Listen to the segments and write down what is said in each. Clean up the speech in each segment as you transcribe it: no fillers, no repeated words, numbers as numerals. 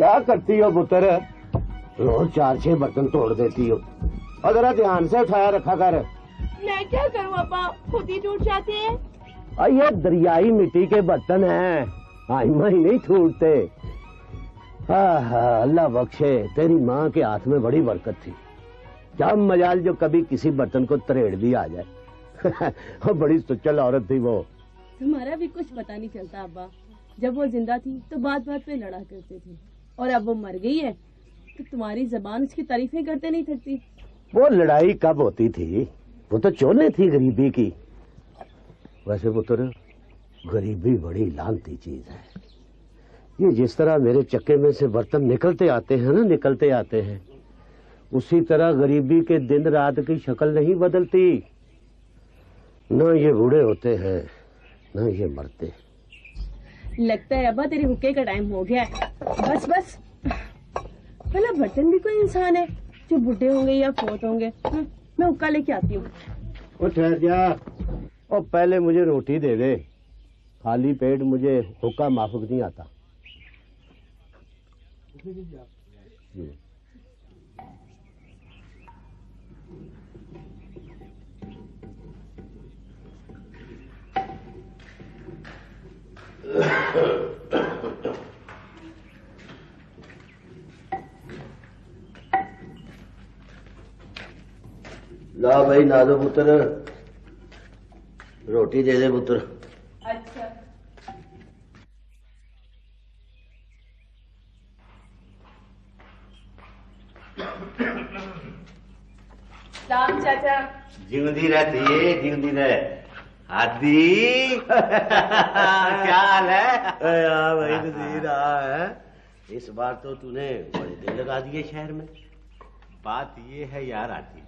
क्या करती हो पुत्र? रोज 4-6 बर्तन तोड़ देती हो। और जरा ध्यान से उठाया रखा कर। मैं क्या करूं अब्बा, खुद ही टूट जाते हैं। और ये दरियाई मिट्टी के बर्तन हैं, आइमा ही नहीं टूटते। अल्लाह बख्शे, तेरी माँ के हाथ में बड़ी बरकत थी। क्या मजाल जो कभी किसी बर्तन को तरेड़ भी आ जाए। बड़ी सुचल औरत थी वो। तुम्हारा भी कुछ पता नहीं चलता अब्बा। जब वो जिंदा थी तो बात बात पे लड़ा करते थे, और अब वो मर गई है तो तुम्हारी जबान उसकी तारीफें करते नहीं थकती। वो लड़ाई कब होती थी? वो तो चोले थी गरीबी की। वैसे पुत्र, गरीबी बड़ी लानती चीज है। ये जिस तरह मेरे चक्के में से बर्तन निकलते आते हैं ना, निकलते आते हैं, उसी तरह गरीबी के दिन रात की शक्ल नहीं बदलती। न ये बूढ़े होते हैं न ये मरते। लगता है अब्बा तेरे हुक्के का टाइम हो गया है। बस बस, भला बर्तन भी कोई इंसान है जो बूढ़े होंगे या फोत होंगे? मैं हुक्का लेके आती हूँ। ओ ठहर जा, और पहले मुझे रोटी दे दे। खाली पेट मुझे हुक्का माफूक नहीं आता। ला भाई नादो पुत्र, रोटी दे दे पुत्र। अच्छा। सलाम चाचा। जिंदी रहती है, जिंदी रहे। हादी क्या हाल है? यार भाई नजीर है। इस बार तो तूने बड़े दिन लगा दिए शहर में। बात ये है यार आती,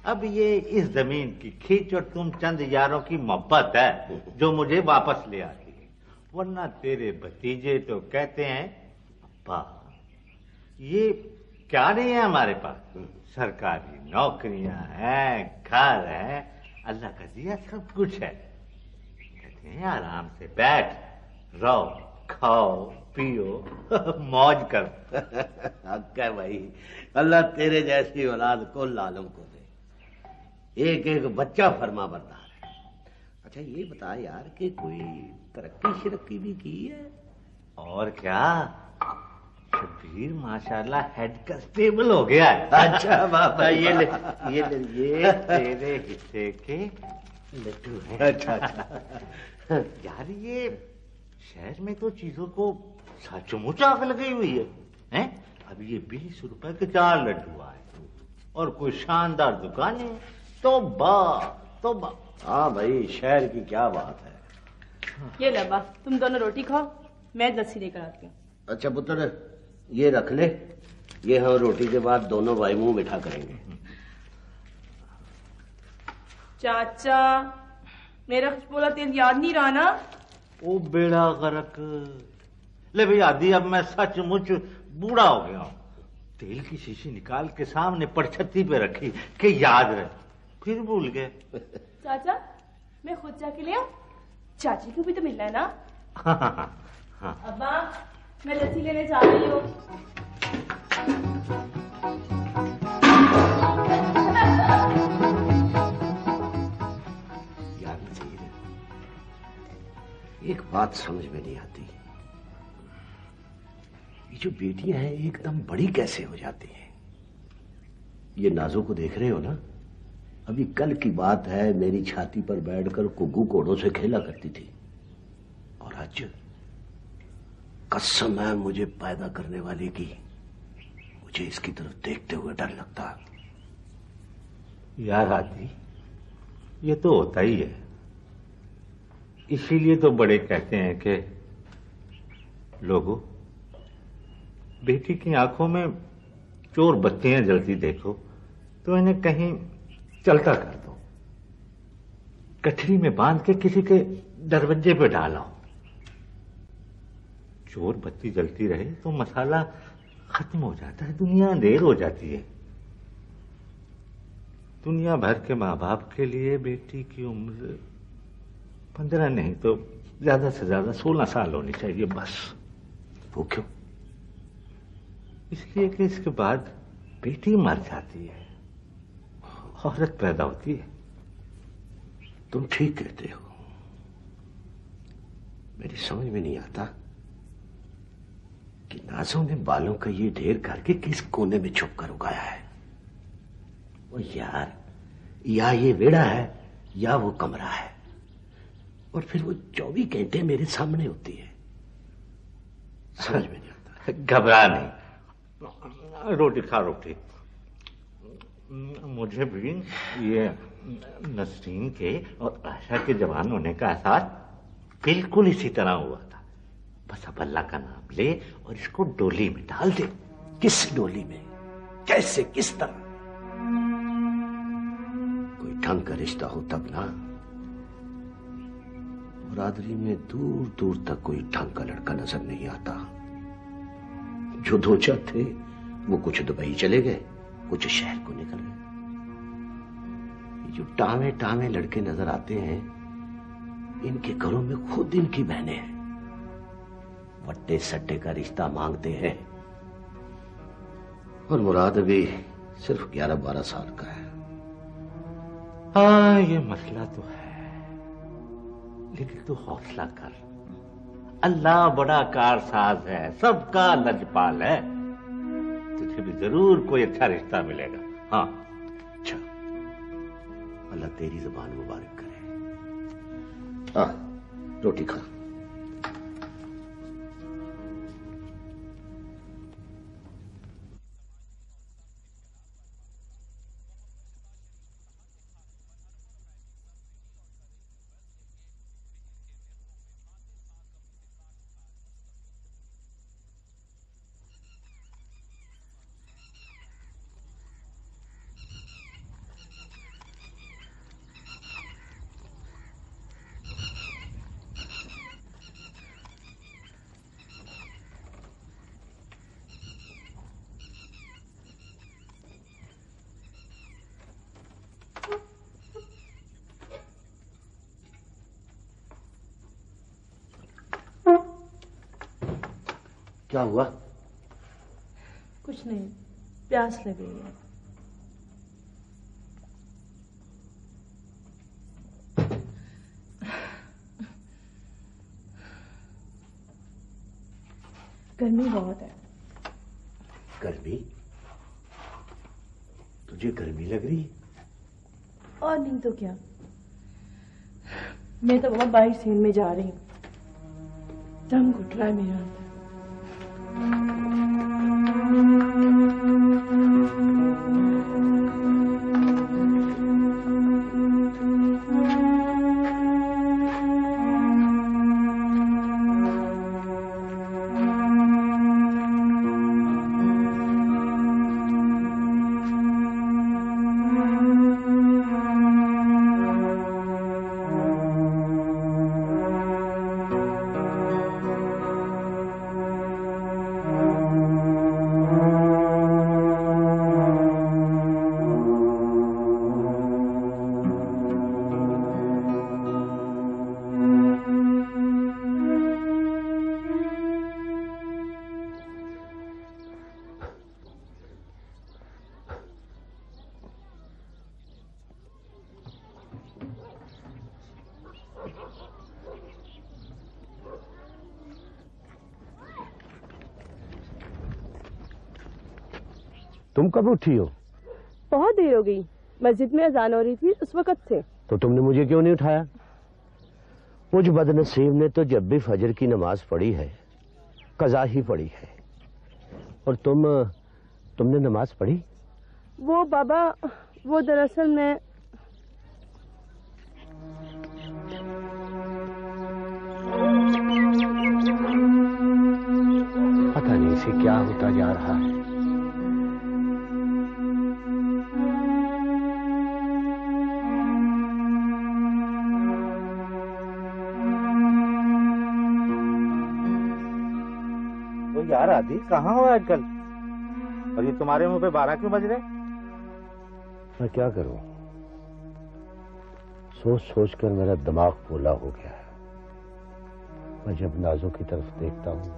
अब ये इस जमीन की खींच और तुम चंद यारों की मोहब्बत है जो मुझे वापस ले आती है। वरना तेरे भतीजे तो कहते हैं अब्बा ये क्या नहीं है हमारे पास, सरकारी नौकरियां हैं, घर है, अल्लाह का दिया सब कुछ है। कहते हैं आराम से बैठ, रहो, खाओ, पियो, मौज कर। हक है भाई, अल्लाह तेरे जैसी औलाद को लालम को दे। एक एक बच्चा फरमा बरदार है। अच्छा ये बता यार कि कोई तरक्की शिरक्की भी की है? और क्या, शब्बीर माशाल्लाह हेड कांस्टेबल हो गया है। अच्छा बाबा, ये ले, ये तेरे हिस्से के लड्डू हैं। अच्छा अच्छा। यार ये शहर में तो चीजों को सचमुच आग लगी हुई है, हैं? अब ये 20 रुपए के 4 लड्डू आए और कोई शानदार दुकान है। तौबा। हाँ भाई, शहर की क्या बात है। ये लबा, तुम दोनों रोटी खाओ, मैं लस्सी लेकर आती हूँ। अच्छा पुत्र, ये रख ले, ये हम रोटी के बाद दोनों भाई मुंह मीठा करेंगे। चाचा, मेरा खुशबोला तेल याद नहीं रहा ना? ओ बेड़ा गर्क। ले भाई आदि, अब मैं सचमुच बूढ़ा हो गया हूँ। तेल की शीशी निकाल के सामने परछत्ती पे रखी कि याद रहे, फिर भूल गए। चाचा, मैं खुद जाके ले आऊं? चाची को भी तो मिलना है ना? हाँ। अब्बा, मैं लस्सी लेने जा रही हूँ। यार नजीर, एक बात समझ में नहीं आती, ये जो बेटियां हैं एकदम बड़ी कैसे हो जाती हैं? ये नाजो को देख रहे हो ना, अभी कल की बात है, मेरी छाती पर बैठकर कुग्गू कोड़ों से खेला करती थी, और आज कसम है मुझे पैदा करने वाले की, मुझे इसकी तरफ देखते हुए डर लगता। यार आदि, ये तो होता ही है। इसीलिए तो बड़े कहते हैं कि लोगों, बेटी की आंखों में चोर बत्तियां जलती देखो तो इन्हें कहीं चलता कर दो, कठरी में बांध के किसी के दरवाजे पे डालो। चोर बत्ती जलती रहे तो मसाला खत्म हो जाता है, दुनिया अंधेर हो जाती है। दुनिया भर के माँ बाप के लिए बेटी की उम्र 15 नहीं तो ज्यादा से ज्यादा 16 साल होनी चाहिए बस। वो क्यों? इसलिए कि इसके बाद बेटी मर जाती है, औरत पैदा होती है। तुम ठीक कहते हो। मेरी समझ में नहीं आता कि नाजों ने बालों का ये ढेर करके किस कोने में छुप कर उगाया है। वो यार, या ये वेड़ा है या वो कमरा है, और फिर वो 24 घंटे मेरे सामने होती है। समझ में नहीं आता। घबरा नहीं, रोटी खा रोटी। मुझे भी ये नसरीन के और आशा के जवान होने का एहसास बिल्कुल इसी तरह हुआ था। बस अब अल्लाह का नाम ले और इसको डोली में डाल दे। किस डोली में, कैसे, किस तरह? कोई ढंग का रिश्ता हो तब ना। बरादरी में दूर दूर तक कोई ढंग का लड़का नजर नहीं आता। जो दो चार थे वो कुछ दुबई चले गए, कुछ शहर को निकल गए। जो टावे टावे लड़के नजर आते हैं, इनके घरों में खुद इनकी बहनें हैं। वट्टे सट्टे का रिश्ता मांगते हैं, और मुराद अभी सिर्फ 11-12 साल का है। हाँ, ये मसला तो है, लेकिन तू हौसला कर। अल्लाह बड़ा कारसाज है, सबका लजपाल है। तुझे भी जरूर कोई अच्छा रिश्ता मिलेगा। हाँ, अच्छा, अल्लाह तेरी जुबान मुबारक करे। हाँ, रोटी खा। क्या हुआ? कुछ नहीं, प्यास लगी है। गर्मी बहुत है। गर्मी? तुझे गर्मी लग रही? और नहीं तो क्या। मैं तो बहुत बाहर सीन में जा रही हूँ, दम घुट रहा है मेरा अंदर। तुम कब उठी हो? बहुत देर हो गई, मस्जिद में अजान हो रही थी उस वक्त से। तो तुमने मुझे क्यों नहीं उठाया? मुझ बदनसीब ने तो जब भी फजर की नमाज पढ़ी है, कज़ा ही पढ़ी है। और तुमने नमाज पढ़ी? वो बाबा, वो दरअसल मैं पता नहीं इसे क्या होता जा रहा है। यार आदि, कहाँ हो आजकल? और ये तुम्हारे मुंह पे 12 क्यों बज रहे? मैं क्या करूं, सोच सोच कर मेरा दिमाग फूला हो गया है। मैं जब नाजों की तरफ देखता हूं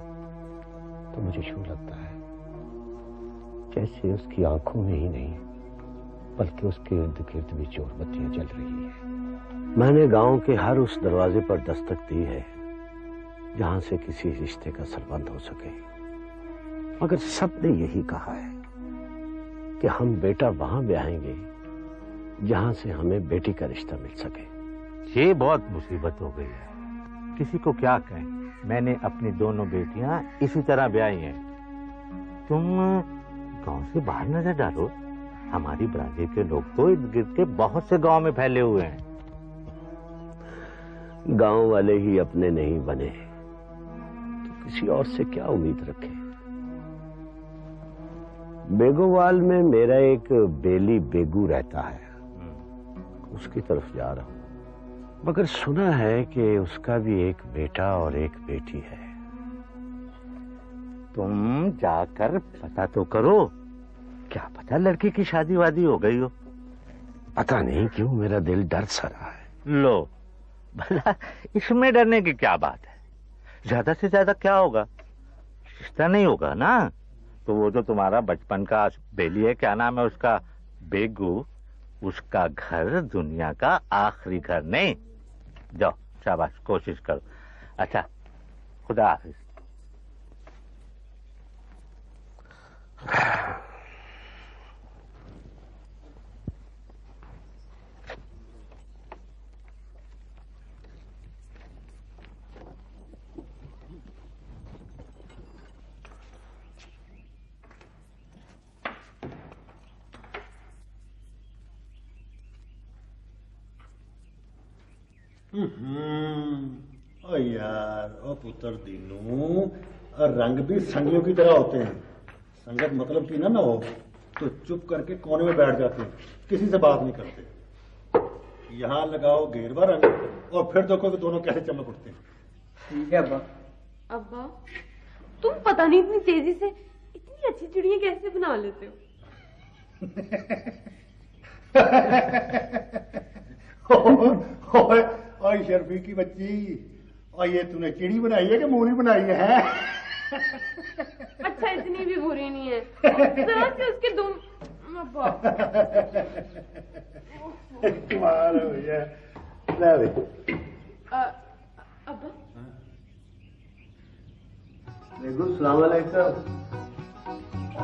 तो मुझे शू लगता है। जैसे उसकी आंखों में ही नहीं बल्कि उसके इर्द गिर्द भी जोर बत्तियां जल रही है। मैंने गांव के हर उस दरवाजे पर दस्तक दी है जहां से किसी रिश्ते का संबंध हो सके, मगर सबने यही कहा है कि हम बेटा वहां ब्याहेंगे जहां से हमें बेटी का रिश्ता मिल सके। ये बहुत मुसीबत हो गई है, किसी को क्या कहें। मैंने अपनी दोनों बेटियां इसी तरह ब्याही हैं। तुम गांव से बाहर नजर डालो, हमारी बरादरी के लोग तो इर्द गिर्द के बहुत से गांव में फैले हुए हैं। गांव वाले ही अपने नहीं बने तो किसी और से क्या उम्मीद रखें। बेगोवाल में मेरा एक बेली बेगू रहता है, उसकी तरफ जा रहा हूं, मगर सुना है कि उसका भी एक बेटा और एक बेटी है। तुम जाकर पता तो करो, क्या पता लड़की की शादी वादी हो गई हो। पता नहीं क्यों मेरा दिल डर सा रहा है। लो भला इसमें डरने की क्या बात है, ज्यादा से ज्यादा क्या होगा, रिश्ता नहीं होगा ना। तो वो जो तुम्हारा बचपन का बेली है, क्या नाम है उसका, बेगू, उसका घर दुनिया का आखिरी घर नहीं। जाओ शाबाश, कोशिश करो। अच्छा, खुदा हाफिज। ओ यार, ओ पुत्र दीनू, रंग भी संगियों की तरह होते हैं। संगत मतलब की ना हो तो चुप करके कोने में बैठ जाते हैं, किसी से बात नहीं करते। यहाँ लगाओ घेरवा रंग और फिर देखो कि दोनों कैसे चमक उठते हैं। ठीक है अब्बा। अब्बा, तुम पता नहीं इतनी तेजी से इतनी अच्छी चिड़िया कैसे बना लेते हो? और शर्फी की बच्ची, और ये तूने चिड़ी बनाई है कि मूली बनाई है? अच्छा, इतनी भी बुरी नहीं है, जरा से उसके दुम। अब्बा, कमाल हो गया। ले ले। अब्बा, सलाम अलैकुम।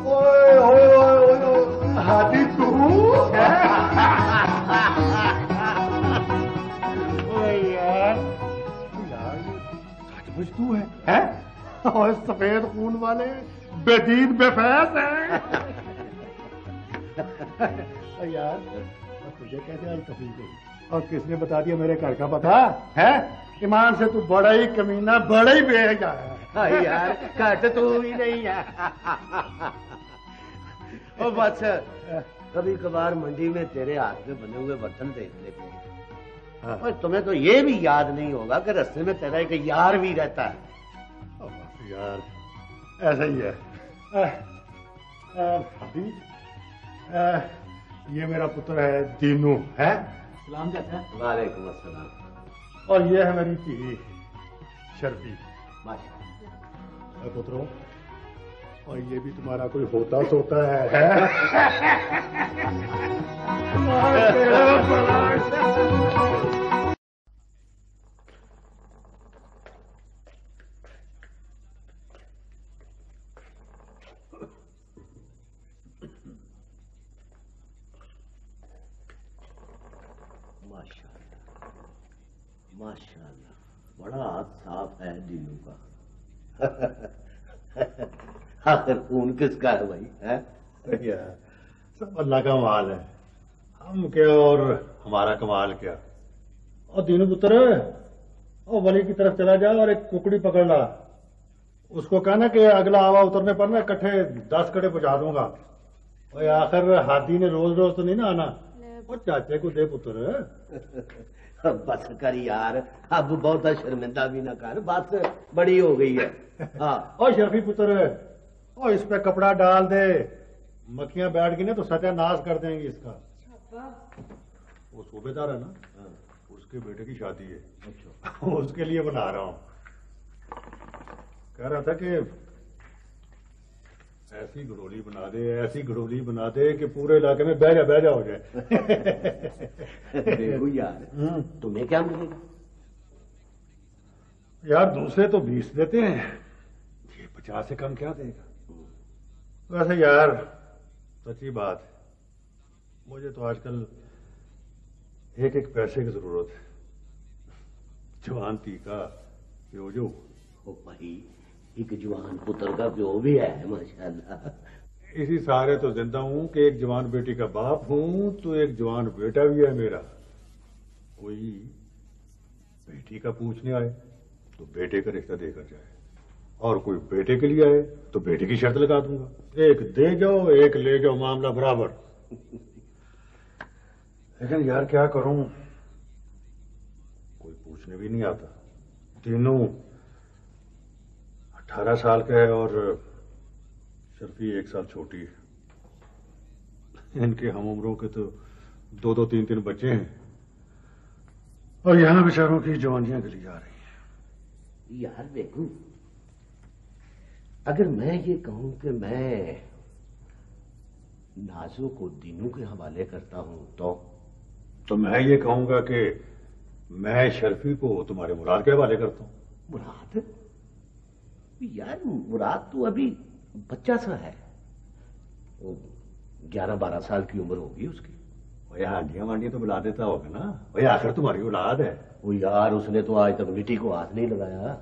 ओए ओए ओए ओए, हाथी तू? ओए यार, यार ये सचमुच तू है? और सफेद खून वाले बेदीन बेफैज है। यार, तुझे कैसे आई तकलीफ हुई? और किसने बता दिया मेरे घर का पता है? ईमान से तू बड़ा ही कमीना, बड़ा ही बेहजा है। यार, घट तू ही नहीं है। ओ बस कभी कभार मंडी में तेरे हाथ में बने हुए बर्तन देख लेते हैं। हाँ। और तुम्हें तो ये भी याद नहीं होगा कि रास्ते में तेरा एक यार भी रहता है। बस यार, ऐसा ही है। अभी ये मेरा पुत्र है दीनू, है? सलाम चाचा। वालेकुम अस्सलाम। और ये है मेरी ची शर्फी। माशाअल्लाह। पुत्रों, और ये भी तुम्हारा कोई होता सोता है? माशाअल्लाह, बड़ा हाथ साफ है दीनू का। आखिर खून किसका है भाई? है यार, सब अल्लाह का कमाल है, हम क्या और हमारा कमाल क्या। और दीनू पुत्र, और वली की तरफ चला जा और एक कुकड़ी पकड़ ला। उसको कहना कि अगला आवा उतरने पर ना इकट्ठे 10 कड़े पहुंचा दूंगा। और आखिर हाथी ने रोज रोज तो नहीं ना आना। और चाचे को दे पुत्र। बस कर यार, अब बहुत शर्मिंदा भी ना कर, बात बड़ी हो गई है। हाँ। और शर्फी पुत्र, और इस पे कपड़ा डाल दे, मक्खियां बैठ गई ना तो सत्यानाश कर देंगी इसका। वो सूबेदार है ना, उसके बेटे की शादी है। अच्छा। उसके लिए बना रहा हूं। कह रहा था कि ऐसी गडोली बना दे, ऐसी गडोली बना दे कि पूरे इलाके में बह जा हो जाए। देखो यार, तुम्हें क्या मिलेगा? यार दूसरे तो 20 देते हैं, ये 50 से कम क्या देगा? वैसे यार सच्ची बात है, मुझे तो आजकल एक एक पैसे की जरूरत है। जवान टीका प्यो जो। ओ भाई, एक जवान पुत्र का प्यो भी है माशाल्लाह। इसी सहारे तो जिंदा हूं कि एक जवान बेटी का बाप हूं, तो एक जवान बेटा भी है मेरा। कोई बेटी का पूछने आए तो बेटे का रिश्ता देकर जाए, और कोई बेटे के लिए आए तो बेटे की शर्त लगा दूंगा। एक दे जाओ एक ले जाओ, मामला बराबर। लेकिन यार क्या करूं, कोई पूछने भी नहीं आता। तीनों 18 साल का है और शर्फी 1 साल छोटी है। इनके हम उम्रों के तो 2-2, 3-3 बच्चे हैं, और यहां बेचारों की जवानियां गली जा रही हैं। यार देखो, अगर मैं ये कहूं कि मैं नाजो को दीनों के हवाले करता हूं तो मैं ये कहूंगा कि मैं शर्फी को तुम्हारे मुराद के हवाले करता हूं। मुराद? यार मुराद तो अभी बच्चा सा है, वो 11-12 साल की उम्र होगी उसकी। वही हांडियां वांडियां तो बुला देता होगा ना, वही आखिर तुम्हारी औलाद है। वो यार उसने तो आज तक मिट्टी को हाथ नहीं लगाया।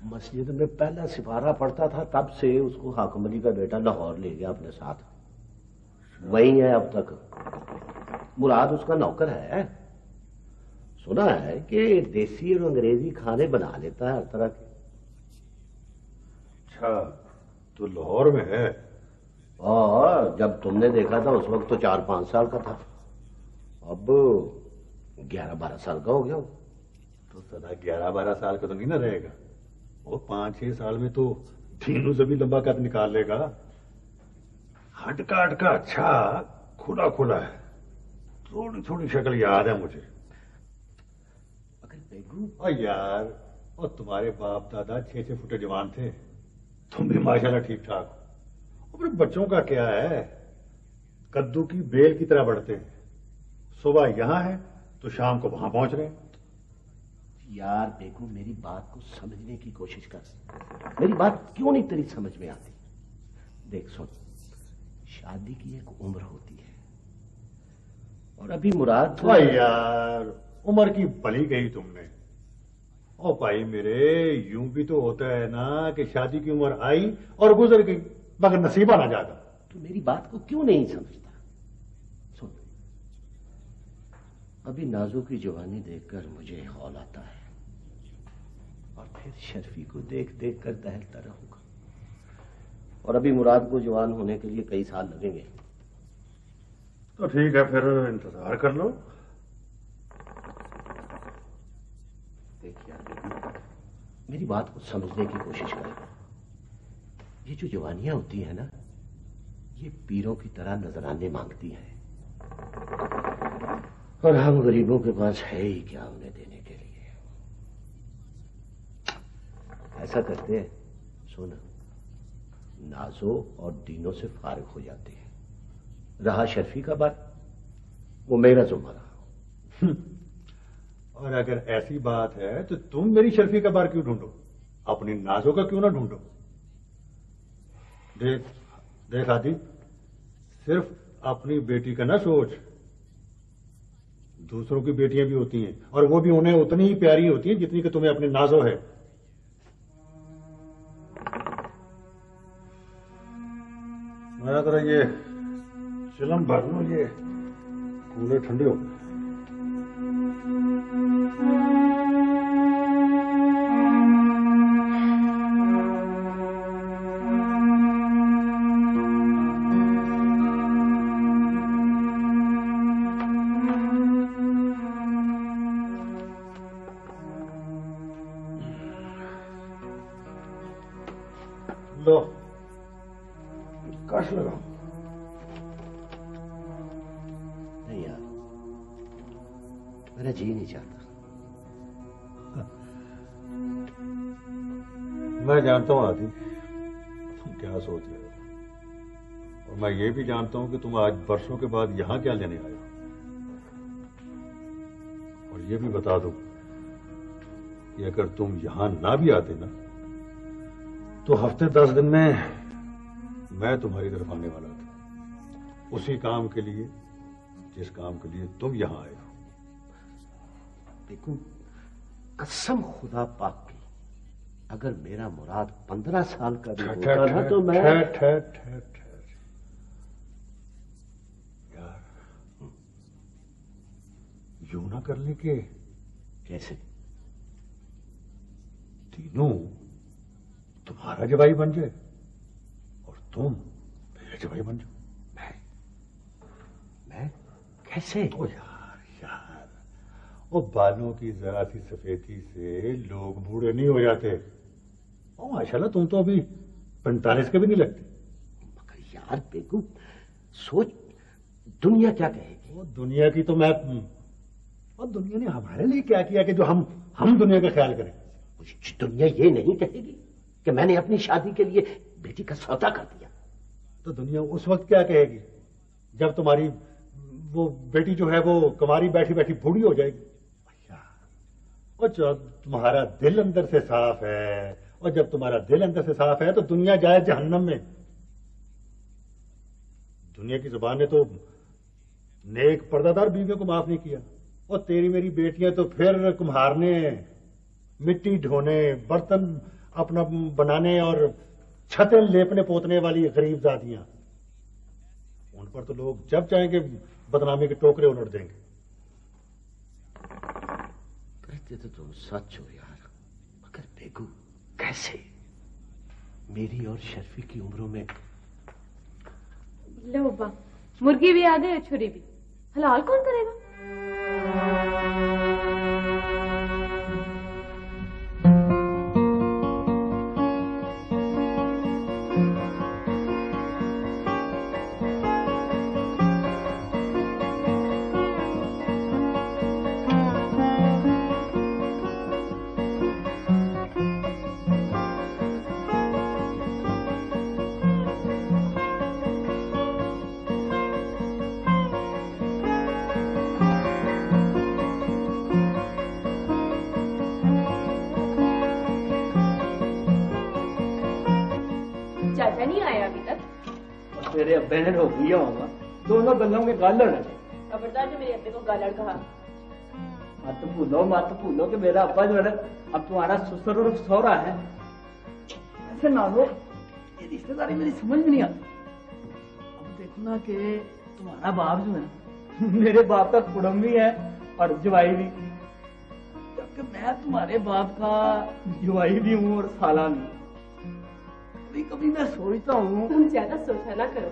मस्जिद में पहला सिपारा पढ़ता था, तब से उसको हाकिम अली का बेटा लाहौर ले गया अपने साथ, वही है अब तक। मुराद उसका नौकर है। सुना है कि देसी और अंग्रेजी खाने बना लेता है हर तरह के। अच्छा, तो लाहौर में है? और जब तुमने देखा था उस वक्त तो 4-5 साल का था, अब 11-12 साल का हो गया। तो सदा 11-12 साल का तो नहीं ना रहेगा, वो 5-6 साल में तो तीनों से भी लंबा कद निकाल लेगा। हट का अच्छा खुला खुला है, थोड़ी थोड़ी शक्ल याद है मुझे। अगर बेगू और यार, और तुम्हारे बाप दादा 6-6 फुटे जवान थे, तुम भी माशाल्लाह ठीक ठाक हो। अपने बच्चों का क्या है, कद्दू की बेल की तरह बढ़ते हैं। सुबह यहां है तो शाम को वहां पहुंच रहे हैं। यार बेगू, मेरी बात को समझने की कोशिश कर। मेरी बात क्यों नहीं तेरी समझ में आती? देख सुन, शादी की एक उम्र होती है, और अभी मुराद भाई यार, उम्र की भली गई तुमने। ओ भाई मेरे, यूं भी तो होता है ना कि शादी की उम्र आई और गुजर गई, मगर नसीबा ना जागा। तो मेरी बात को क्यों नहीं समझता? सुन, अभी नाजो की जवानी देखकर मुझे हौल आता है, और फिर शर्फी को देख देख कर दहलता रहूंगा, और अभी मुराद को जवान होने के लिए कई साल लगेंगे। तो ठीक है, फिर इंतजार कर लो। देख यार बेगू, मेरी बात को समझने की कोशिश कर। ये जो जवानियां होती है ना, ये पीरों की तरह नजराने मांगती है, और हम गरीबों के पास है ही क्या उन्हें देने के लिए। ऐसा करते हैं, सुन, नाजो और दीनों से फारिग हो जाते हैं। रहा शर्फी का बात, वो मेरा जुम्मा रहा। और अगर ऐसी बात है तो तुम मेरी शर्फी का बार क्यों ढूंढो, अपनी नाजो का क्यों ना ढूंढो? देख देख आदि, सिर्फ अपनी बेटी का ना सोच, दूसरों की बेटियां भी होती हैं, और वो भी उन्हें उतनी ही प्यारी होती हैं जितनी कि तुम्हें अपनी नाजो है। मैं जरा ये चिलम भर लूं, ये कूलर ठंडे हो गए। लो, कश लगाओ। नहीं यार, मेरा जी नहीं चाहता। मैं जानता हूं आदि, तुम क्या सोच रहे हो। और मैं ये भी जानता हूं कि तुम आज वर्षों के बाद यहां क्या लेने आए हो। और ये भी बता दो कि अगर तुम यहां ना भी आते ना तो हफ्ते 10 दिन में मैं तुम्हारी तरफ आने वाला था, उसी काम के लिए जिस काम के लिए तुम यहां आए हो। देखो, कसम खुदा पाक की, अगर मेरा मुराद 15 साल का भी होता ना तो मैं यार यूं ना कर ले के कैसे तीनों तुम्हारा जवाई बन जाए और तुम मेरा जवाई बन जाओ। मैं कैसे? ओ यार वो बालों की जरा सी सफेदी से लोग बूढ़े नहीं हो जाते। ओ माशाल्लाह तुम तो अभी 45 के भी नहीं लगते। मगर यार बेगू, सोच दुनिया क्या कहेगी? वो दुनिया की तो मैं, और दुनिया ने हमारे लिए क्या किया कि जो हम दुनिया का ख्याल करें। दुनिया ये नहीं कहेगी कि मैंने अपनी शादी के लिए बेटी का सौदा कर दिया। तो दुनिया उस वक्त क्या कहेगी जब तुम्हारी वो बेटी जो है वो कुंवारी बैठी बैठी बूढ़ी हो जाएगी। और जब तुम्हारा दिल अंदर से साफ है, और जब तुम्हारा दिल अंदर से साफ है तो दुनिया जाए जहन्नम में। दुनिया की जुबान ने तो नेक पर्दादार बीवियों को माफ नहीं किया, और तेरी मेरी बेटियां तो फिर कुम्हारने, मिट्टी ढोने, बर्तन अपना बनाने और छतें लेपने पोतने वाली गरीब दादियां, उन पर तो लोग जब चाहेंगे बदनामी के टोकरे उलट देंगे। कहते तो तुम सच हो यार, मगर बेगू कैसे? मेरी और शर्फी की उम्रों में। लो बा, मुर्गी भी आ गई और छुरी भी। हलाल कौन करेगा? चाचा नहीं आया अभी तक। और तेरे अब्बे ने रोक लिया होगा, दोनों गलों के गालड़ है। खबरदार जो मेरे अब्बे को गालड़ कहा। मत भूलो कि मेरा अब्बा जो है ना अब तुम्हारा ससुर और सौरा है। ऐसे ना लो, ये रिश्तेदारी मेरी समझ में नहीं आती। अब देखो ना कि तुम्हारा बाप जो है ना मेरे बाप का कुड़म भी है और जवाई भी, जबकि मैं तुम्हारे बाप का जवाई भी हूँ और साला भी। कभी कभी मैं सोचता हूँ। तुम ज्यादा सोचा ना करो,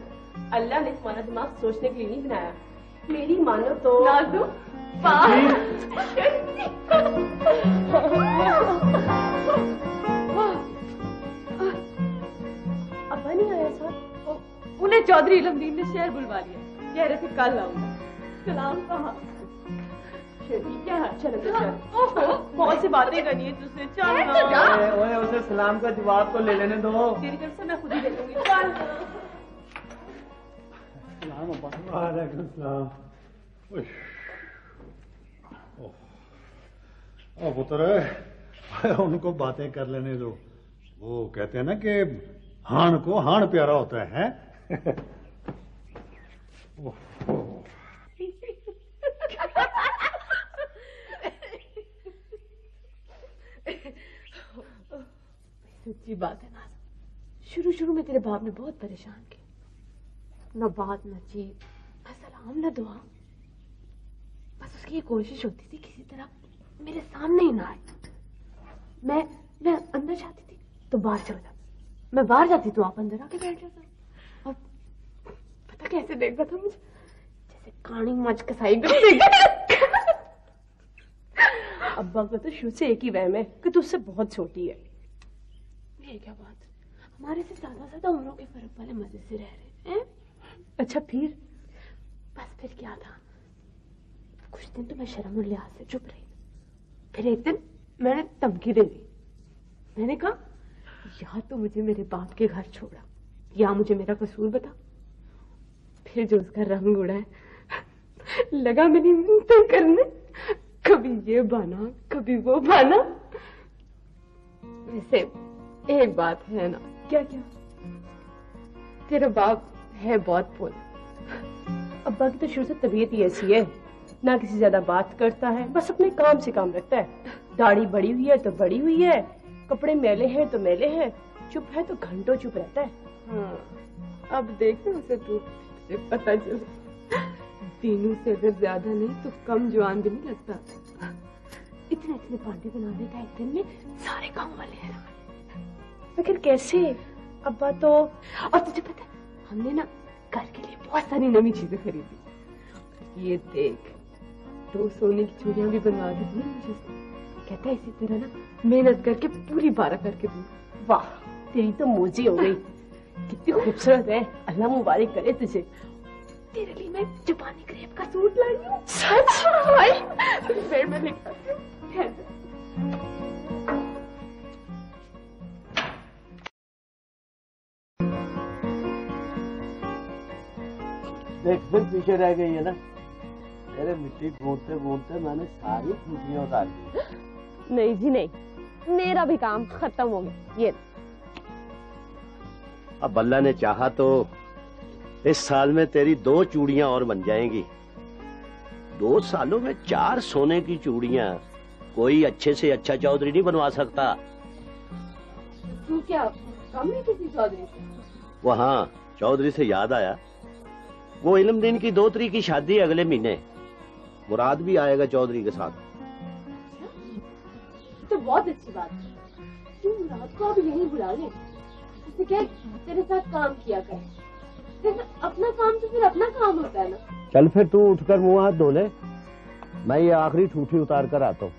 अल्लाह ने तुम्हारा दिमाग सोचने के लिए नहीं बनाया। मेरी मानो तो नाजू अब्बा नहीं आया साहब? उन्हें चौधरी इलमदीन ने शहर बुलवा लिया, कह रहे थे कल आऊंगा। सलाम कहा। क्या है? चलो चलो, बहुत सी बातें करनी है तुझसे। चल ओए उसे सलाम का जवाब तो ले लेने दो। तेरी तरफ से मैं खुद ही दे दूंगी। चल। वालेकुम सलाम। ओ पुत्र, उनको बातें कर लेने दो। वो कहते हैं ना कि हाण को हाण प्यारा होता है। सच्ची बात है ना, शुरू में तेरे बाप ने बहुत परेशान किया। न बात न चीत, न सलाम न दुआ। बस उसकी ये कोशिश होती थी किसी तरह मेरे सामने ही ना आए। मैं अंदर जाती थी तो बाहर चला जाता, मैं बाहर जाती तो आप अंदर आके बैठ जाता। और पता कैसे देखता था मुझे? जैसे कानी मच कसाई अब्बा को तो शुरू से एक ही वहम है कि तू उससे बहुत छोटी है। ये क्या बात, हमारे से ज्यादा उम्रों के फर्क वाले मजे से रह रहे हैं। अच्छा फिर? बस फिर क्या था, कुछ दिन तो मैं शर्म और लिहाज से चुप रही। फिर एक दिन मैंने धमकी दे दी। मैंने कहा या तो मुझे मेरे बाप के घर छोड़ा या मुझे मेरा कसूर बता, फिर जो उसका रंग उड़ा है, लगा मेरी मिन्नतें करने, कभी ये बहाना कभी वो बहाना। वैसे एक बात है ना। क्या क्या? तेरा बाप है बहुत भोला। अब्बा की तो शुरू से तबीयत ही ऐसी है, ना किसी ज्यादा बात करता है, बस अपने काम से काम रखता है। दाढ़ी बड़ी हुई है तो बड़ी हुई है, कपड़े मैले हैं तो मैले हैं, चुप है तो घंटों चुप रहता है। हाँ, अब देख ना उसे तुझे पता चला, दीनू से अगर ज्यादा नहीं तो कम जवान भी नहीं लगता। इतने इतने पार्टी बना देता एक दिन में, सारे गांव वाले हैरान। आखिर कैसे? अब्बा तो। और तुझे पता है, हमने ना घर के लिए बहुत सारी नई चीजें खरीदी। ये देख, 2 सोने की चूड़ियां भी बनवा दी थी मुझे से। कहता है इसी तरह ना मेहनत करके पूरी 12 करके दूंगा। वाह, तेरी तो मौजी हो गई। कितनी खूबसूरत है, अल्लाह मुबारक करे तुझे। तेरे लिए मैं जापानी क्रेप का सूट लाई हूँ। सच? फिर मैं लेकर आती हूँ। देख फिर पीछे रह गई है ना। तेरे मिट्टी गूंथते गूंथते मैंने सारी खूटियां उतार दी। नहीं जी नहीं, मेरा भी काम खत्म हो गया। ये अब अल्लाह ने चाहा तो इस साल में तेरी 2 चूड़ियां और बन जाएंगी। 2 सालों में 4 सोने की चूड़ियां कोई अच्छे से अच्छा चौधरी नहीं बनवा सकता। तू क्या कम नहीं किसी चौधरी से? वहाँ चौधरी से याद आया, वो इल्मदीन की 2 की शादी अगले महीने। मुराद भी आएगा चौधरी के साथ। तो बहुत अच्छी बात है। तू मुराद को अब यहीं बुला ले, उससे क्या तेरे साथ काम किया कर। फिर अपना काम तो फिर अपना काम होता है ना। चल फिर तू उठकर मुंह हाथ धो ले, मैं ये आखिरी ठूठी उतार कर आता हूँ।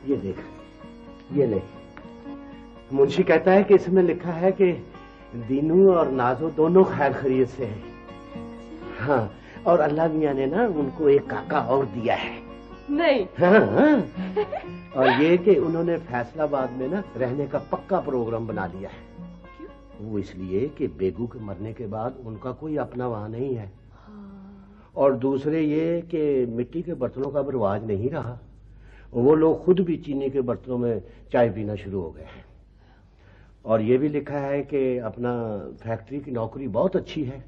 ये देख, ये ले। मुंशी कहता है कि इसमें लिखा है कि दीनू और नाजो दोनों खैर खैरियत से हैं। हाँ, और अल्लाह मियां ने ना उनको एक काका और दिया है। नहीं। हाँ, और ये कि उन्होंने फैसलाबाद में ना रहने का पक्का प्रोग्राम बना लिया है। वो इसलिए कि बेगू के मरने के बाद उनका कोई अपना वहां नहीं है। और दूसरे ये कि मिट्टी के बर्तनों का रिवाज नहीं रहा, वो लोग खुद भी चीनी के बर्तनों में चाय पीना शुरू हो गए हैं। और ये भी लिखा है कि अपना फैक्ट्री की नौकरी बहुत अच्छी है,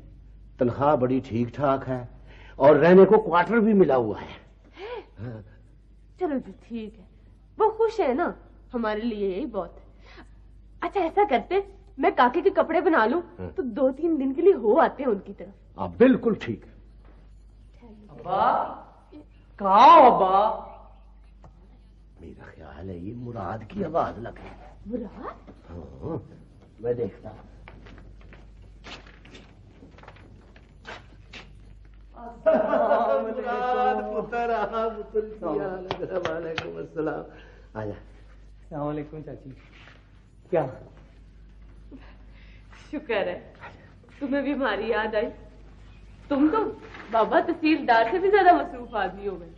तनख्वाह बड़ी ठीक ठाक है, और रहने को क्वार्टर भी मिला हुआ है। हाँ। चलो जी ठीक है, वो खुश है ना, हमारे लिए यही बहुत है। अच्छा ऐसा करते, मैं काके के कपड़े बना लूं तो 2-3 दिन के लिए हो आते हैं उनकी तरफ। आप बिल्कुल ठीक है। अब्बा कहाँ हो अब्बा? मेरा ख्याल है ये मुराद की आवाज लग रही है। मुराद? हाँ, मैं देखता हूँ। आजा। अस्सलामुअलैकुम चाची। क्या? शुक्र है तुम्हें भी हमारी याद आई। तुम तो बाबा तहसीलदार से भी ज्यादा मसरूफ आदमी हो गए।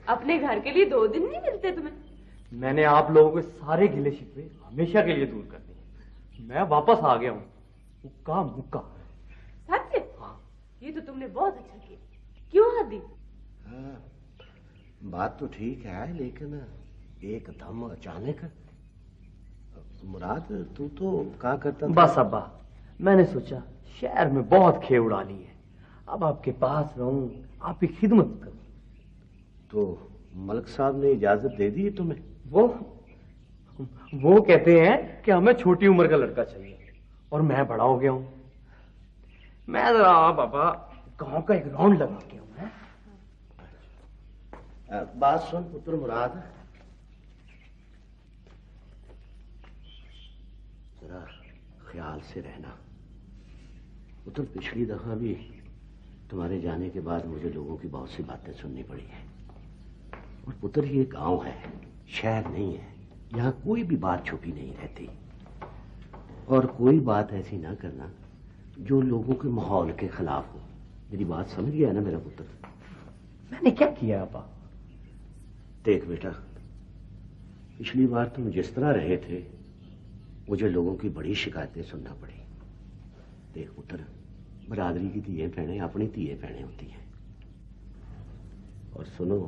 अपने घर के लिए 2 दिन नहीं मिलते तुम्हें? मैंने आप लोगों के सारे गिले शिकवे हमेशा के लिए दूर कर दिए। मैं वापस आ गया हूँ, मुक्का मुक्का। सच? हाँ। ये तो तुमने बहुत अच्छा किया। क्यों आदि? हाँ, बात तो ठीक है, लेकिन एकदम अचानक। मुराद तू तो क्या करता था? बस अब्बा, मैंने सोचा शहर में बहुत खे उड़ा ली है, अब आपके पास रहूं, आपकी खिदमत करूं। तो मलिक साहब ने इजाजत दे दी तुम्हें? वो कहते हैं कि हमें छोटी उम्र का लड़का चाहिए, और मैं बड़ा हो गया हूं। मैं जरा बाबा गांव का एक राउंड लगा के हूं। बात सुन पुत्र मुराद, जरा ख्याल से रहना। पुत्र पिछली दफा भी तुम्हारे जाने के बाद मुझे लोगों की बहुत सी बातें सुननी पड़ी है। और पुत्र, ये गांव है, शहर नहीं है। यहाँ कोई भी बात छुपी नहीं रहती। और कोई बात ऐसी ना करना जो लोगों के माहौल के खिलाफ हो। मेरी बात समझ गया ना मेरा पुत्र? मैंने क्या किया अब्बा? देख बेटा, पिछली बार तुम जिस तरह रहे थे मुझे लोगों की बड़ी शिकायतें सुनना पड़ी। देख पुत्र, बरादरी की धीए बहनें अपनी धीए बहनें होती हैं। और सुनो,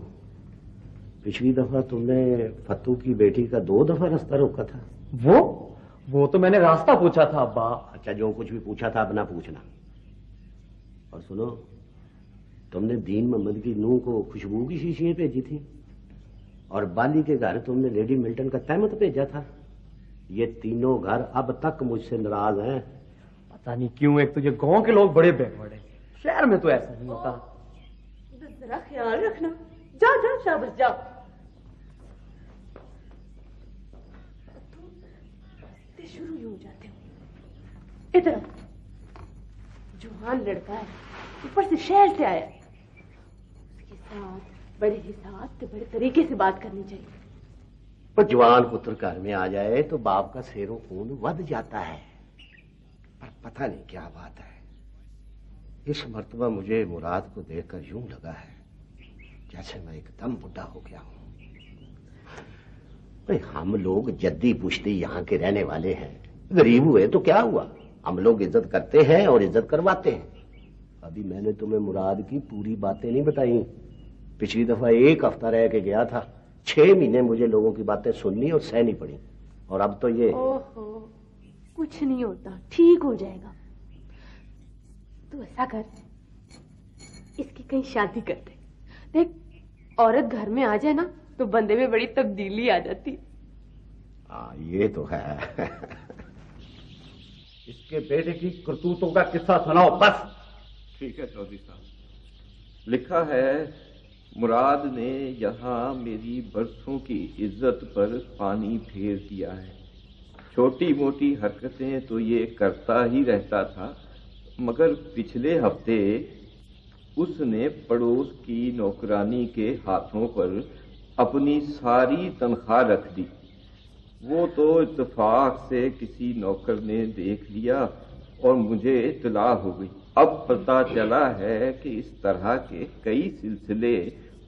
पिछली दफा तुमने फत्तू की बेटी का 2 दफा रास्ता रोका था। वो तो मैंने रास्ता पूछा था अब्बा। अच्छा, जो कुछ भी पूछा था अपना पूछना। और सुनो, तुमने दीन मोहम्मद की नूह को खुशबू की शीशियां भेजी थी और बाली के घर तुमने लेडी मिल्टन का तहमत भेजा था। ये तीनों घर अब तक मुझसे नाराज हैं। पता नहीं क्यों, एक तो ये गांव के लोग बड़े बैकवर्ड हैं। शहर में तो ऐसा नहीं होता। जरा ख्याल रखना। जाओ जाओ, शाबाश जाओ। तुम शुरू ही हो जाते हो। इधर जवान लड़का है, ऊपर से शहर से आया, उसके साथ बड़े हिसाब से बड़े तरीके से बात करनी चाहिए। पर जवान पुत्र घर में आ जाए तो बाप का सेरो खून वध जाता है। पर पता नहीं क्या बात है, इस मर्तबा मुझे मुराद को देखकर यूं लगा है जैसे मैं एकदम बुढ़ा हो गया हूं। भाई, हम लोग जद्दी पुश्ती यहाँ के रहने वाले हैं। गरीब हुए तो क्या हुआ, हम लोग इज्जत करते हैं और इज्जत करवाते हैं। अभी मैंने तुम्हें मुराद की पूरी बातें नहीं बताई। पिछली दफा 1 हफ्ता रह के गया था, 6 महीने मुझे लोगों की बातें सुननी और सहनी पड़ी। और अब तो ये ओहो, कुछ नहीं होता, ठीक हो जाएगा। तू ऐसा कर, इसकी कहीं शादी कर दे। देख, औरत घर में आ जाए ना तो बंदे में बड़ी तब्दीली आ जाती। हाँ, ये तो है। इसके बेटे की करतूतों का किस्सा सुनाओ बस। ठीक है चौधरी साहब। लिखा है, मुराद ने यहाँ मेरी बरसों की इज्जत पर पानी फेर दिया है। छोटी मोटी हरकतें तो ये करता ही रहता था, मगर पिछले हफ्ते उसने पड़ोस की नौकरानी के हाथों पर अपनी सारी तनख्वाह रख दी। वो तो इत्तेफाक से किसी नौकर ने देख लिया और मुझे इत्तला हो गई। अब पता चला है कि इस तरह के कई सिलसिले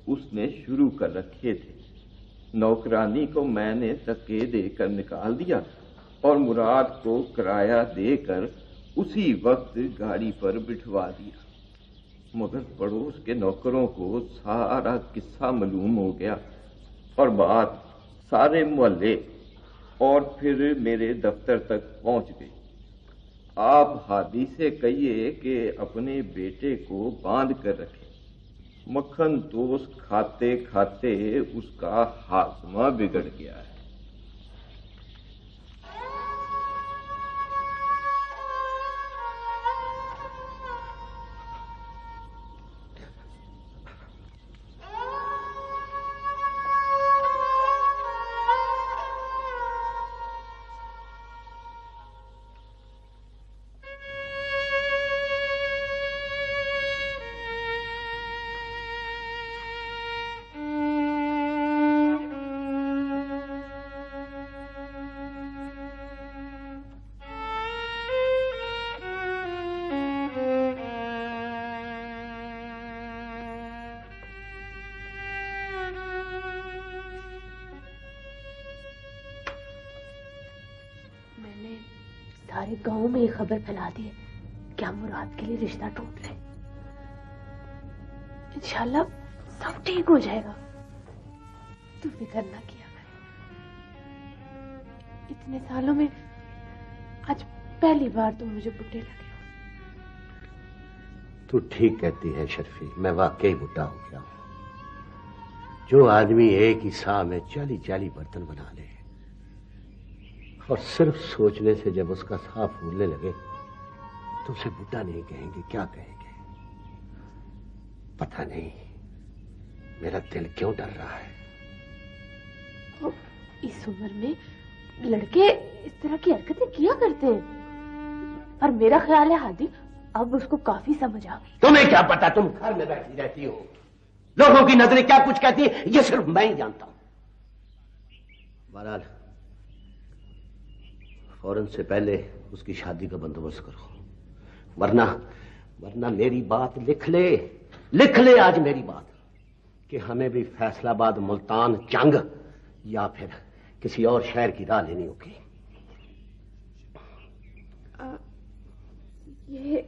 उसने शुरू कर रखे थे। नौकरानी को मैंने धक्के देकर निकाल दिया और मुराद को किराया देकर उसी वक्त गाड़ी पर बिठवा दिया। मगर पड़ोस के नौकरों को सारा किस्सा मालूम हो गया और बात सारे मोहल्ले और फिर मेरे दफ्तर तक पहुंच गई। आप हादी से कहिए कि अपने बेटे को बांध कर रखे। मक्खन टोस्ट खाते खाते उसका हाजमा बिगड़ गया है। सारे गांव में ये खबर फैला दी है क्या मुराद के लिए रिश्ता टूट रहे। इंशाल्लाह सब ठीक हो जाएगा। तू फिक्र ना किया कर। इतने सालों में आज पहली बार तुम मुझे बुढ़े लगे हो। तू ठीक कहती है शर्फी, मैं वाकई बुढ़ा हो गया हूं। जो आदमी एक ही साह में 40-40 बर्तन बना ले और सिर्फ सोचने से जब उसका साह फूलने लगे तो उसे बुढ़ा नहीं कहेंगे, क्या कहेंगे? पता नहीं मेरा दिल क्यों डर रहा है। तो इस उम्र में लड़के इस तरह की हरकतें किया करते हैं, पर मेरा ख्याल है हादी अब उसको काफी समझ आ गई। तुम्हें क्या पता, तुम घर में बैठी रहती हो, लोगों की नजरें क्या कुछ कहती है ये सिर्फ मैं ही जानता हूं। बहरहाल फौरन से पहले उसकी शादी का बंदोबस्त करो, वरना मेरी बात लिख ले आज मेरी बात, कि हमें भी फैसलाबाद, मुल्तान, जंग या फिर किसी और शहर की राह लेनी होगी। ये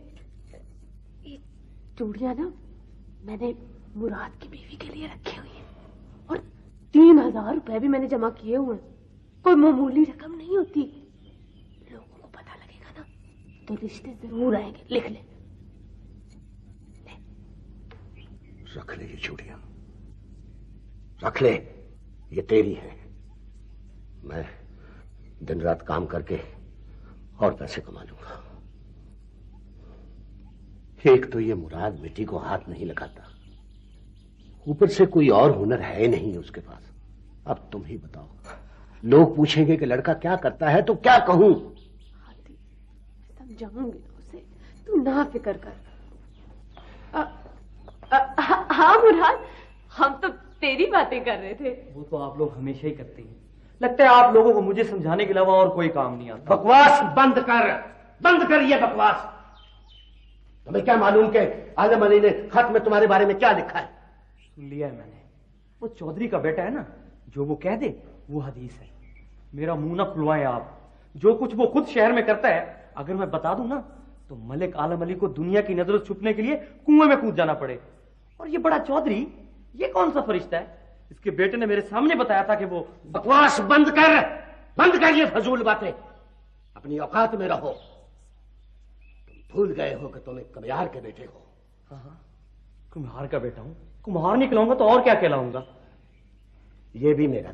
चूड़ियां ना मैंने मुराद की बीवी के लिए रखी हुई है, और 3000 रुपए भी मैंने जमा किए हुए हैं। कोई मामूली रकम नहीं होती। लोगों को पता लगेगा ना तो रिश्ते जरूर आएंगे। लिख ले। रख ले ये चूड़ियां, रख ले, ये तेरी है। मैं दिन रात काम करके और पैसे कमा लूंगा। एक तो ये मुराद मिट्टी को हाथ नहीं लगाता, ऊपर से कोई और हुनर है नहीं उसके पास। अब तुम ही बताओ, लोग पूछेंगे कि लड़का क्या करता है तो क्या कहूं? समझाऊंगी उसे, तू ना फिक्र कर। हाँ मुराद, हम तो तेरी बातें कर रहे थे। वो तो आप लोग हमेशा ही करते हैं। लगता है आप लोगों को मुझे समझाने के अलावा और कोई काम नहीं आता। बकवास बंद कर ये बकवास। तुम्हें क्या मालूम कि आलम अली ने खत में तुम्हारे बारे में क्या लिखा है? सुन लिया है मैंने। वो चौधरी का बेटा है ना, जो वो कह दे वो हदीस है। मेरा मुंह ना खुलवाएं आप। जो कुछ वो खुद शहर में करता है अगर मैं बता दूं ना तो मलिक आलम अली को दुनिया की नजरों से छुपने के लिए कुएं में कूद जाना पड़े। और ये बड़ा चौधरी, ये कौन सा फरिश्ता है? इसके बेटे ने मेरे सामने बताया था कि वो। बकवास बंद कर ये फजूल बातें। अपनी औकात में रहो। तुम भूल गए हो कि तुम एक कमियार के बेटे हो। हाँ, कुम्हार का बेटा हूं। कुम्हार नहीं कहलाऊंगा तो और क्या कहलाऊंगा? ये भी मेरा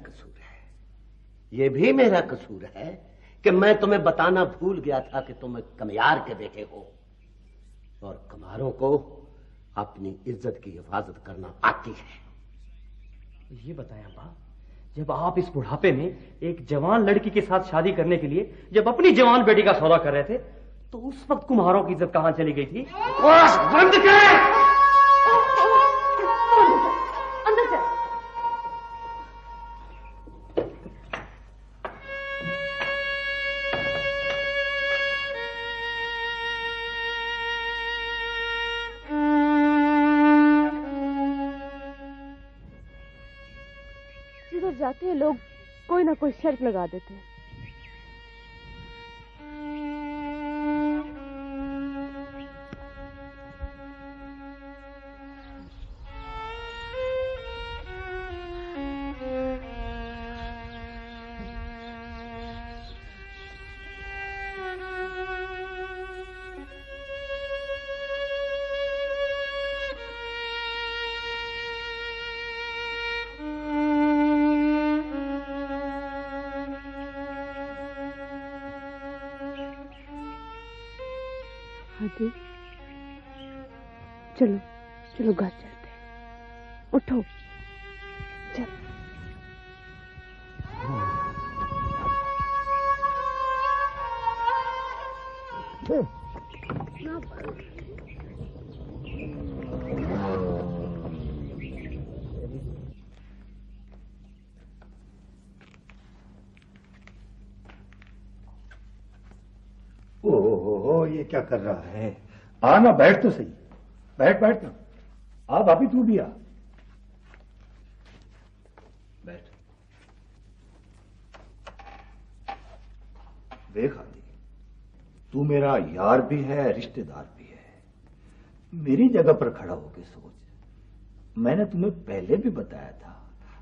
कसूर है कि मैं तुम्हें बताना भूल गया था कि तुम एक कमियार के बेटे हो, और कमारों को अपनी इज्जत की हिफाजत करना आती है। ये बताएं अब्बा, जब आप इस बुढ़ापे में एक जवान लड़की के साथ शादी करने के लिए जब अपनी जवान बेटी का सौदा कर रहे थे तो उस वक्त कुम्हारों की इज्जत कहां चली गई थी? बंद कर। अंदर चल। जिधर जाते हैं लोग कोई ना कोई शर्त लगा देते हैं। चलो चलो घर चलते हैं। उठो चल। ओहो, ये क्या कर रहा है? आना, बैठ तो सही। बैठ ना। आ भाभी, तू भी आ। बैठ। देख आदि, तू मेरा यार भी है, रिश्तेदार भी है। मेरी जगह पर खड़ा होकर सोच। मैंने तुम्हें पहले भी बताया था,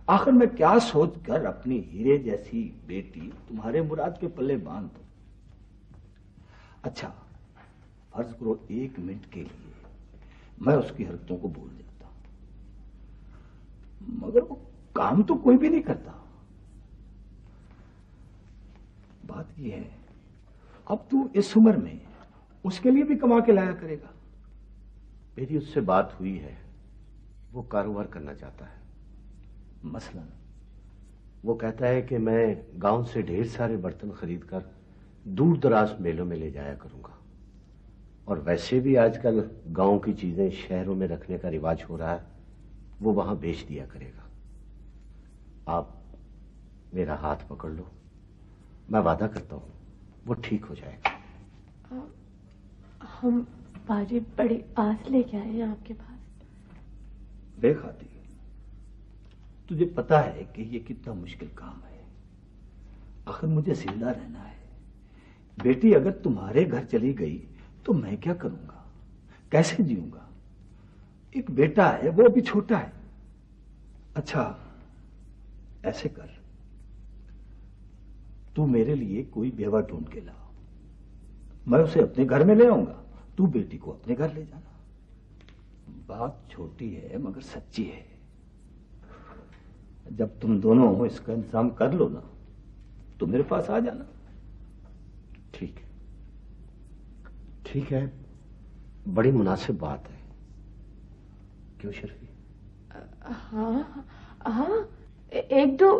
आखिर मैं क्या सोचकर अपनी हीरे जैसी बेटी तुम्हारे मुराद के पल्ले बांध दूं। अच्छा, फर्ज करो 1 मिनट के लिए मैं उसकी हरकतों को भूल जाता, मगर वो काम तो कोई भी नहीं करता। बात यह है, अब तू इस उम्र में उसके लिए भी कमा के लाया करेगा। मेरी उससे बात हुई है, वो कारोबार करना चाहता है। मसलन वो कहता है कि मैं गांव से ढेर सारे बर्तन खरीदकर दूर दराज मेलों में ले जाया करूंगा। और वैसे भी आजकल गांव की चीजें शहरों में रखने का रिवाज हो रहा है, वो वहां बेच दिया करेगा। आप मेरा हाथ पकड़ लो, मैं वादा करता हूं वो ठीक हो जाएगा। हम बाजी बड़ी आस लेके आए हैं आपके पास। देख आती, तुझे पता है कि ये कितना मुश्किल काम है। आखिर मुझे जिंदा रहना है। बेटी अगर तुम्हारे घर चली गई तो मैं क्या करूंगा, कैसे जीऊंगा? एक बेटा है, वो भी छोटा है। अच्छा ऐसे कर, तू मेरे लिए कोई बेवा ढूंढ के ला, मैं उसे अपने घर में ले आऊंगा, तू बेटी को अपने घर ले जाना। बात छोटी है मगर सच्ची है। जब तुम दोनों इसका इंतजाम कर लो ना तो मेरे पास आ जाना। ठीक है, ठीक है, बड़ी मुनासिब बात है। क्यों शर्फी? हाँ हाँ, एक दो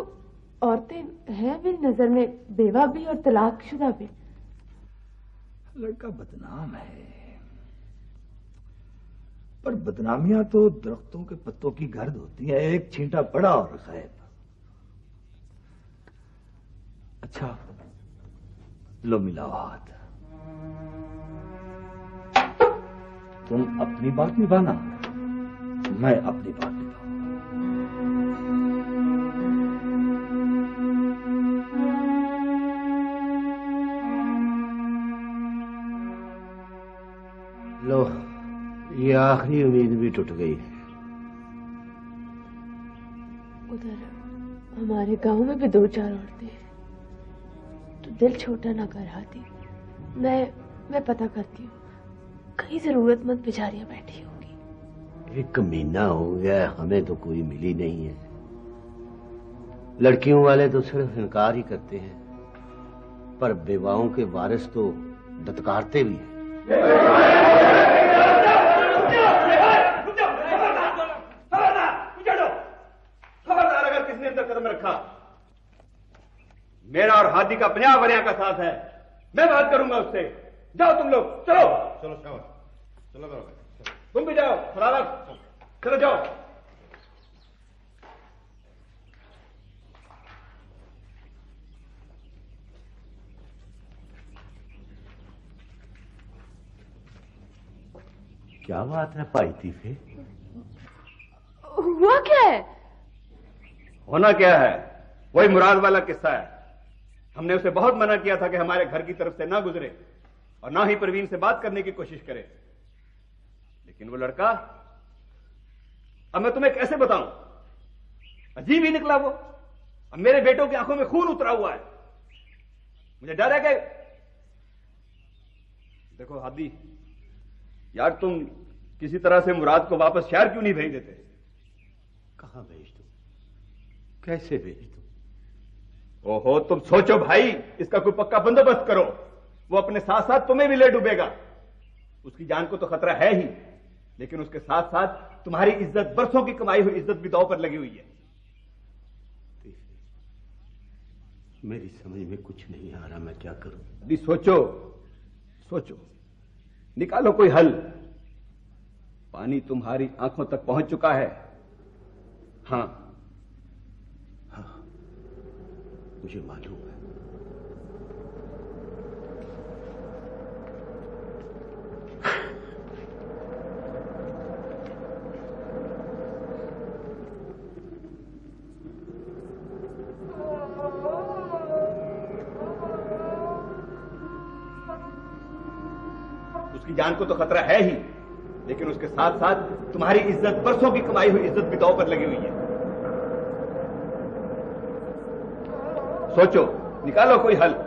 औरतें हैं मेरी नजर में, बेवा भी और तलाकशुदा भी। लड़का बदनाम है, पर बदनामियां तो दरख्तों के पत्तों की गर्द होती है, एक छींटा बड़ा और गैब। अच्छा लो मिलाओ हाथ। तुम अपनी बात निभाना, मैं अपनी बात निभाऊंगा। लो, ये आखिरी उम्मीद भी टूट गई है। उधर हमारे गांव में भी दो चार औरतें हैं, तो दिल छोटा ना कर आती। मैं पता करती हूँ, कहीं जरूरतमंद बेचारियां बैठी होंगी। एक महीना हो गया, हमें तो कोई मिली नहीं है। लड़कियों वाले तो सिर्फ इनकार ही करते हैं, पर बेवाओं के वारिस तो दत्कारते भी हैं। खबरदार अगर किसने अंदर कदम रखा, मेरा और हादी का 50 वरियां का साथ है, मैं बात करूंगा उससे। जाओ तुम लोग, चलो चलो शाबाश, चलो बराबर, तुम भी जाओ, फरावत चलो जाओ। क्या बात है पाई तीफे? हुआ क्या है? होना क्या है, वही मुराद वाला किस्सा है। हमने उसे बहुत मना किया था कि हमारे घर की तरफ से ना गुजरे और ना ही परवीन से बात करने की कोशिश करे, लेकिन वो लड़का, अब मैं तुम्हें कैसे बताऊं, अजीब ही निकला वो। अब मेरे बेटों की आंखों में खून उतरा हुआ है। मुझे डर है कि, देखो हादी यार, तुम किसी तरह से मुराद को वापस शहर क्यों नहीं भेज देते? कहां भेज दूं, कैसे भेज दूं? ओहो, तुम सोचो भाई, इसका कोई पक्का बंदोबस्त करो। वो अपने साथ साथ तुम्हें भी ले डूबेगा। उसकी जान को तो खतरा है ही, लेकिन उसके साथ साथ तुम्हारी इज्जत, बरसों की कमाई हुई इज्जत भी दांव पर लगी हुई है। मेरी समझ में कुछ नहीं आ रहा, मैं क्या करूं? अभी सोचो सोचो, निकालो कोई हल। पानी तुम्हारी आंखों तक पहुंच चुका है। हाँ हाँ, मुझे मालूम है। उसकी जान को तो खतरा है ही, लेकिन उसके साथ साथ तुम्हारी इज्जत, बरसों की कमाई हुई इज्जत भी दांव पर लगी हुई है। सोचो, निकालो कोई हल।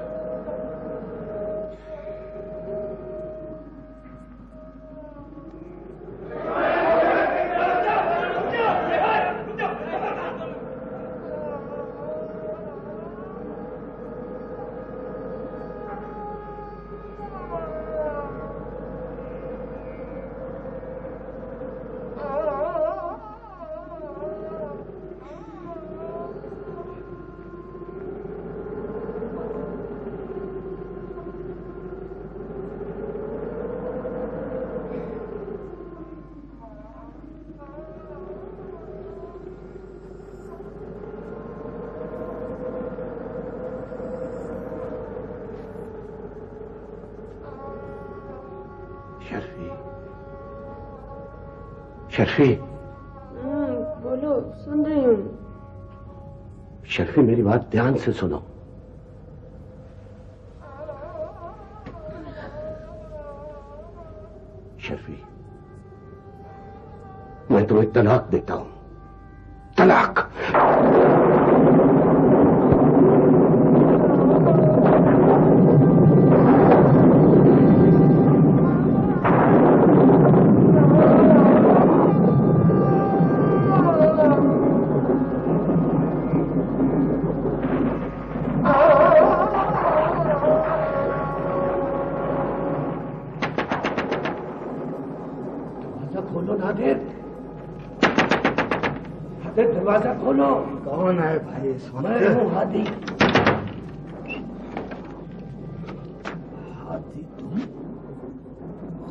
शर्फी, शर्फी। बोलो, सुन रही हूँ। शर्फी, मेरी बात ध्यान से सुनो। शर्फी, मैं तुम्हें तलाक देता हूं। तलाक। दरवाजा खोलो। कौन है भाई? मैं हूँ हादी। हादी तुम?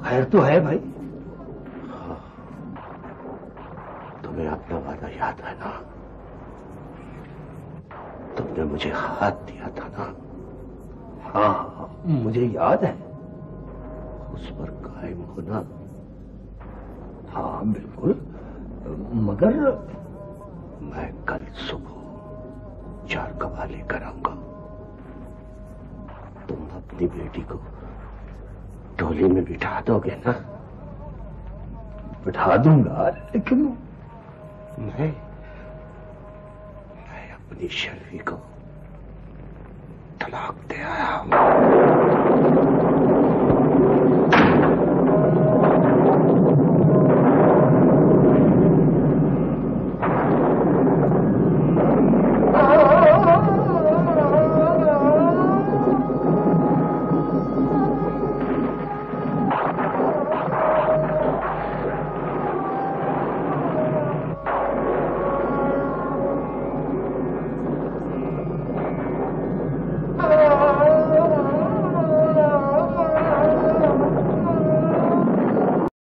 खैर तो है भाई? हाँ। तुम्हें अपना वादा याद है ना? तुमने मुझे हाथ दिया था ना? हाँ, मुझे याद है। उस पर कायम होना। हाँ बिल्कुल, मगर मैं कल सुबह 4 कवा लेकर आऊंगा। तुम अपनी बेटी को टोली में बिठा दोगे ना? बिठा दूंगा, लेकिन मैं अपनी शर्फी को तलाक दे आया हूं।